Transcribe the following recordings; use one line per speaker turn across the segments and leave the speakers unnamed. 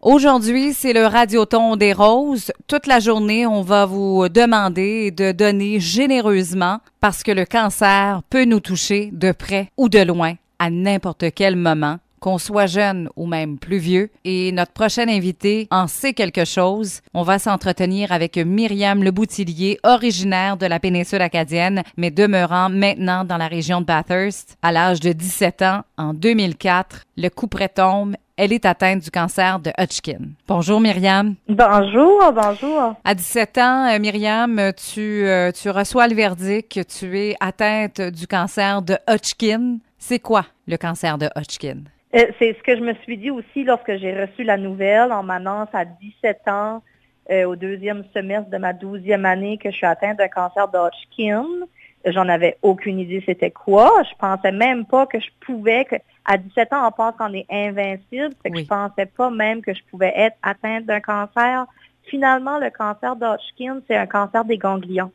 Aujourd'hui, c'est le Radioton des Roses. Toute la journée, on va vous demander de donner généreusement parce que le cancer peut nous toucher de près ou de loin à n'importe quel moment, qu'on soit jeune ou même plus vieux. Et notre prochaine invitée en sait quelque chose. On va s'entretenir avec Myriam Leboutillier, originaire de la péninsule acadienne, mais demeurant maintenant dans la région de Bathurst. À l'âge de 17 ans, en 2004, le couperet tombe. Elle est atteinte du cancer de Hodgkin. Bonjour Myriam.
Bonjour.
À 17 ans, Myriam, tu reçois le verdict que tu es atteinte du cancer de Hodgkin. C'est quoi le cancer de Hodgkin?
C'est ce que je me suis dit aussi lorsque j'ai reçu la nouvelle. On m'annonce à 17 ans, au deuxième semestre de ma 12e année, que je suis atteinte d'un cancer de Hodgkin. J'en avais aucune idée c'était quoi. Je pensais même pas que je pouvais... À 17 ans, on pense qu'on est invincible. Fait que je pensais pas même que je pouvais être atteinte d'un cancer. Finalement, le cancer de Hodgkin, c'est un cancer des ganglions.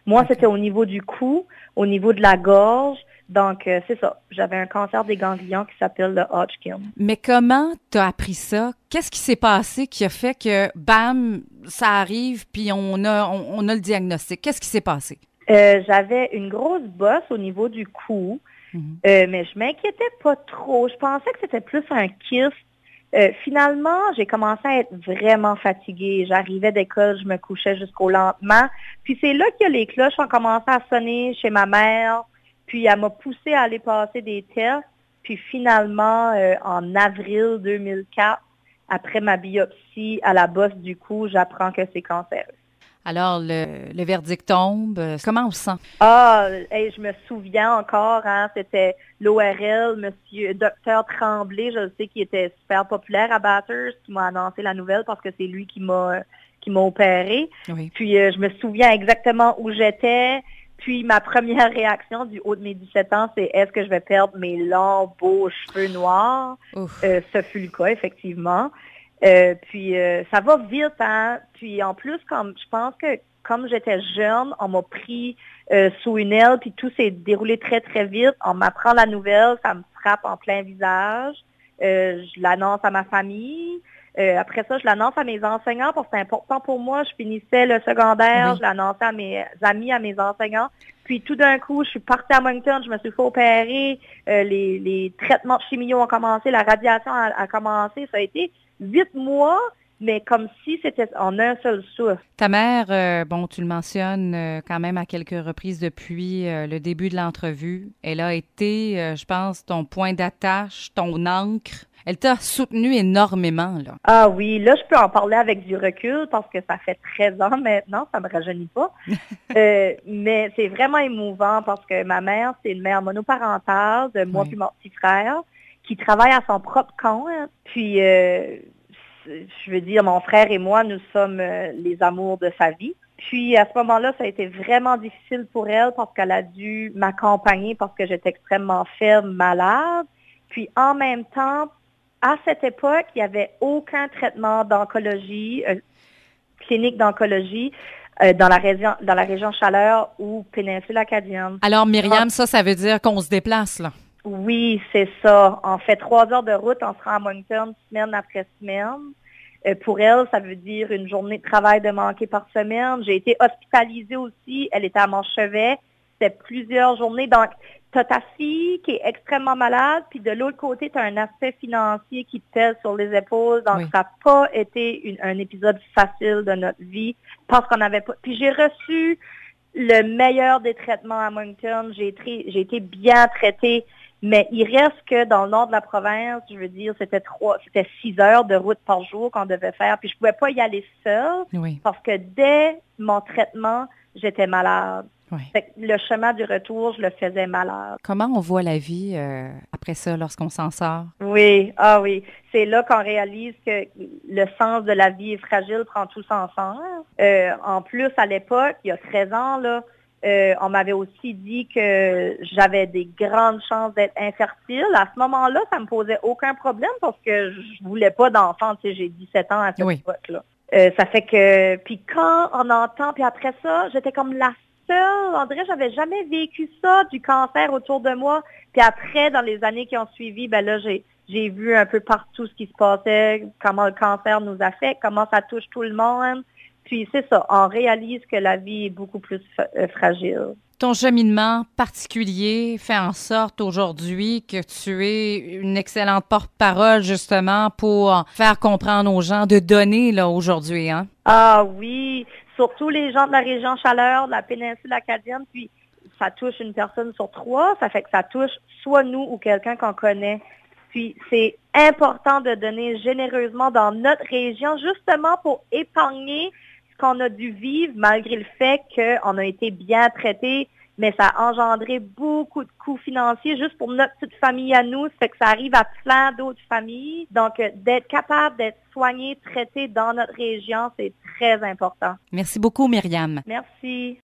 Moi, c'était au niveau du cou, au niveau de la gorge. Donc, c'est ça. J'avais un cancer des ganglions qui s'appelle le Hodgkin.
Mais comment tu as appris ça? Qu'est-ce qui s'est passé qui a fait que, bam, ça arrive, puis on a le diagnostic? Qu'est-ce qui s'est passé?
J'avais une grosse bosse au niveau du cou, mais je m'inquiétais pas trop. Je pensais que c'était plus un kyste. Finalement, j'ai commencé à être vraiment fatiguée. J'arrivais d'école, je me couchais jusqu'au lendemain. Puis c'est là que les cloches ont commencé à sonner chez ma mère. Puis elle m'a poussée à aller passer des tests. Puis finalement, en avril 2004, après ma biopsie à la bosse du cou, j'apprends que c'est cancéreux.
Alors, le verdict tombe. Comment on se sent?
Je me souviens encore, c'était l'ORL, monsieur Docteur Tremblay, je sais qu'il était super populaire à Bathurst, qui m'a annoncé la nouvelle parce que c'est lui qui m'a opéré.
Oui.
Puis, je me souviens exactement où j'étais. Puis, ma première réaction du haut de mes 17 ans, c'est est-ce que je vais perdre mes longs, beaux cheveux noirs? Ce fut le cas, effectivement. Puis ça va vite, hein. Puis en plus, je pense que comme j'étais jeune, on m'a pris sous une aile, puis tout s'est déroulé très, très vite. On m'apprend la nouvelle, ça me frappe en plein visage. Je l'annonce à ma famille. Après ça, je l'annonce à mes enseignants parce que c'est important pour moi. Je finissais le secondaire, je l'annonçais à mes amis, à mes enseignants. Puis tout d'un coup, je suis partie à Moncton, je me suis fait opérer. Les traitements de chimio ont commencé, la radiation a commencé. Ça a été 8 mois, mais comme si c'était en un seul souffle.
Ta mère, tu le mentionnes quand même à quelques reprises depuis le début de l'entrevue. Elle a été, je pense, ton point d'attache, ton ancre. Elle t'a soutenu énormément, là.
Ah oui, là, je peux en parler avec du recul parce que ça fait 13 ans maintenant, ça me rajeunit pas. Mais c'est vraiment émouvant parce que ma mère, c'est une mère monoparentale de moi puis mon petit frère qui travaille à son propre compte. Puis, je veux dire, mon frère et moi, nous sommes les amours de sa vie. Puis, à ce moment-là, ça a été vraiment difficile pour elle parce qu'elle a dû m'accompagner parce que j'étais extrêmement faible, malade. Puis, en même temps, à cette époque, il n'y avait aucun traitement d'oncologie, clinique d'oncologie, dans la région Chaleur ou péninsule acadienne.
Alors, Myriam, ça veut dire qu'on se déplace, là?
Oui, c'est ça. On fait 3 heures de route, on se rend à Moncton semaine après semaine. Pour elle, ça veut dire une journée de travail de manquer par semaine. J'ai été hospitalisée aussi. Elle était à mon chevet. C'était plusieurs journées. Donc, tu as ta fille qui est extrêmement malade, puis de l'autre côté, tu as un aspect financier qui te pèse sur les épaules. Donc, ça n'a pas été un épisode facile de notre vie parce qu'on n'avait pas... Puis j'ai reçu le meilleur des traitements à Moncton. J'ai été bien traitée, mais il reste que dans le nord de la province, je veux dire, c'était 6 heures de route par jour qu'on devait faire. Puis je pouvais pas y aller seule parce que dès mon traitement, j'étais malade. Fait que le chemin du retour, je le faisais malade.
Comment on voit la vie après ça, lorsqu'on s'en sort?
Oui, c'est là qu'on réalise que le sens de la vie est fragile, prend tout son sens. En plus, à l'époque, il y a 13 ans, là, on m'avait aussi dit que j'avais des grandes chances d'être infertile. À ce moment-là, ça me posait aucun problème parce que je voulais pas d'enfant. Tu sais, j'ai 17 ans à cette époque-là. Ça fait que... Puis quand on entend... Puis après ça, j'étais comme la seule. On dirait que j'avais jamais vécu ça, du cancer autour de moi. Puis après, dans les années qui ont suivi, ben là, j'ai J'ai vu un peu partout ce qui se passait, comment le cancer nous affecte, comment ça touche tout le monde. Puis c'est ça, on réalise que la vie est beaucoup plus fragile.
Ton cheminement particulier fait en sorte aujourd'hui que tu es une excellente porte-parole justement pour faire comprendre aux gens de donner là aujourd'hui, hein?
Ah oui, surtout les gens de la région Chaleur, de la péninsule acadienne, puis ça touche une personne sur 3, ça fait que ça touche soit nous ou quelqu'un qu'on connaît. Puis c'est important de donner généreusement dans notre région justement pour épargner ce qu'on a dû vivre malgré le fait qu'on a été bien traité, mais ça a engendré beaucoup de coûts financiers juste pour notre petite famille à nous. Ça fait que ça arrive à plein d'autres familles. Donc, d'être capable d'être soigné, traité dans notre région, c'est très important.
Merci beaucoup, Myriam.
Merci.